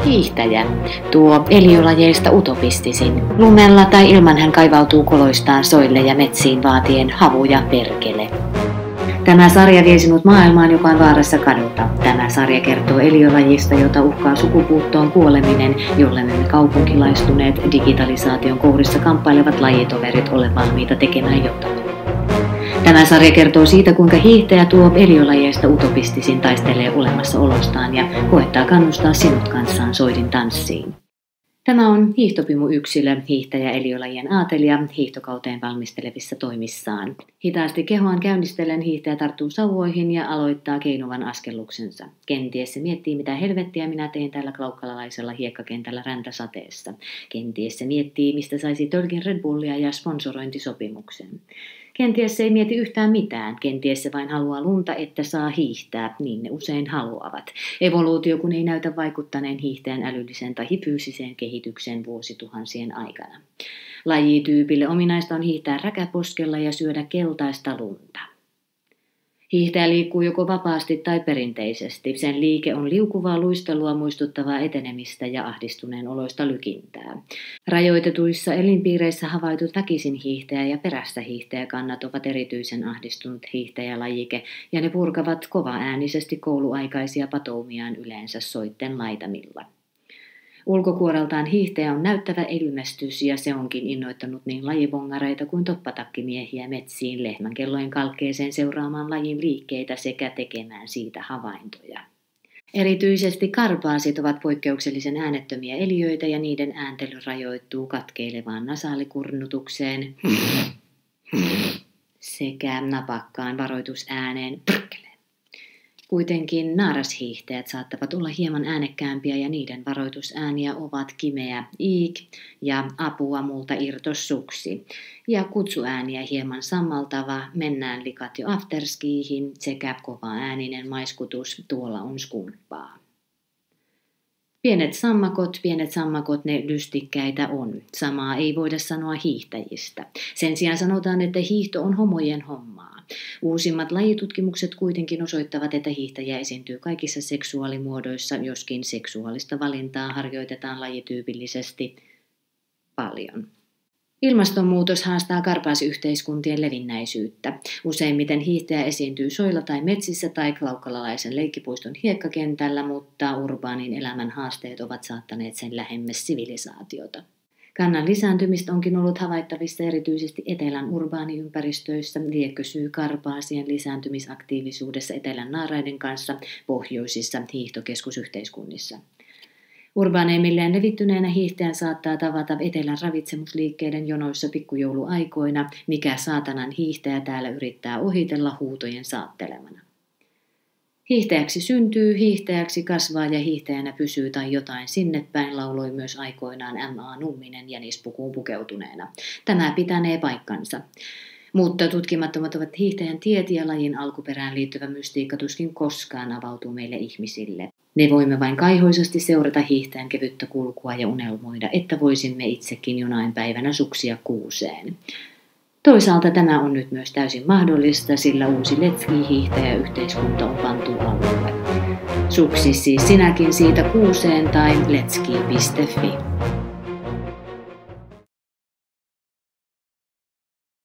Hiihtäjä, tuo eliölajeista utopistisin. Lumella tai ilman hän kaivautuu koloistaan soille ja metsiin vaatien havuja perkele. Tämä sarja vie sinut maailmaan, joka on vaarassa kadota. Tämä sarja kertoo eliölajista, jota uhkaa sukupuuttoon kuoleminen, jolle me kaupunkilaistuneet digitalisaation kourissa kamppailevat lajitoverit ole valmiita tekemään jotain. Tämä sarja kertoo siitä, kuinka hiihtäjä tuo eliölajeista utopistisin taistelee olemassaolostaan ja koettaa kannustaa sinut kanssaan soidin tanssiin. Tämä on Hiihtopimu-yksilö, hiihtäjä eliölajien aatelija, hiihtokauteen valmistelevissa toimissaan. Hitaasti kehoaan käynnistellen hiihtäjä tarttuu sauvoihin ja aloittaa keinuvan askelluksensa. Kenties se miettii, mitä helvettiä minä teen tällä klaukkalalaisella hiekkakentällä räntäsateessa. Kenties se miettii, mistä saisi tölkin Red Bullia ja sponsorointisopimuksen. Kenties se ei mieti yhtään mitään, kenties se vain haluaa lunta, että saa hiihtää, niin ne usein haluavat. Evoluutio kun ei näytä vaikuttaneen hiihtäjän älylliseen tai fyysiseen kehitykseen vuosituhansien aikana. Lajityypille ominaista on hiihtää räkäposkella ja syödä keltaista lunta. Hiihtäjä liikkuu joko vapaasti tai perinteisesti. Sen liike on liukuvaa luistelua, muistuttavaa etenemistä ja ahdistuneen oloista lykintää. Rajoitetuissa elinpiireissä havaitut väkisin hiihtäjä ja perässä hiihtäjäkannat ovat erityisen ahdistunut hiihtäjälajike ja ne purkavat kovaäänisesti kouluaikaisia patoumiaan yleensä soitten laitamilla. Ulkokuoreltaan hiihtäjä on näyttävä ilmestys ja se onkin innoittanut niin lajibongareita kuin toppatakkimiehiä metsiin lehmänkellojen kalkkeeseen seuraamaan lajin liikkeitä sekä tekemään siitä havaintoja. Erityisesti karpaasit ovat poikkeuksellisen äänettömiä eliöitä ja niiden ääntely rajoittuu katkeilevaan nasaalikurnutukseen sekä napakkaan varoitusääneen prkkele. Kuitenkin naarashiihtäjät saattavat olla hieman äänekkäämpiä ja niiden varoitusääniä ovat kimeä iik ja apua multa irtos suksi. Ja kutsuääniä hieman sammaltava mennään likat jo afterskiihin sekä kova ääninen maiskutus tuolla on skumppaa. Pienet sammakot, ne lystikkäitä on. Samaa ei voida sanoa hiihtäjistä. Sen sijaan sanotaan, että hiihto on homojen hommaa. Uusimmat lajitutkimukset kuitenkin osoittavat, että hiihtäjä esiintyy kaikissa seksuaalimuodoissa, joskin seksuaalista valintaa harjoitetaan lajityypillisesti paljon. Ilmastonmuutos haastaa karpaasyhteiskuntien levinnäisyyttä. Useimmiten hiihtäjä esiintyy soilla tai metsissä tai klaukkalalaisen leikkipuiston hiekkakentällä, mutta urbaanin elämän haasteet ovat saattaneet sen lähemmäs sivilisaatiota. Kannan lisääntymistä onkin ollut havaittavissa erityisesti etelän urbaaniympäristöissä, liekö syy karpaasien lisääntymisaktiivisuudessa etelän naaraiden kanssa pohjoisissa hiihtokeskusyhteiskunnissa. Urbaaneimilleen levittyneenä hiihtäjän saattaa tavata etelän ravitsemusliikkeiden jonoissa pikkujouluaikoina, mikä saatanan hiihtäjä täällä yrittää ohitella huutojen saattelemana. Hiihtäjäksi syntyy, hiihtäjäksi kasvaa ja hiihtäjänä pysyy tai jotain sinne päin lauloi myös aikoinaan M.A. Numminen jänispukuun pukeutuneena. Tämä pitänee paikkansa. Mutta tutkimattomat ovat hiihtäjän tiet ja lajin alkuperään liittyvä mystiikka tuskin koskaan avautuu meille ihmisille. Ne voimme vain kaihoisesti seurata hiihtäjän kevyttä kulkua ja unelmoida, että voisimme itsekin jonain päivänä suksia kuuseen. Toisaalta tämä on nyt myös täysin mahdollista, sillä uusi letski-hiihtäjäyhteiskunta on pantu alulle. Suksi siis sinäkin siitä kuuseen tai letski.fi.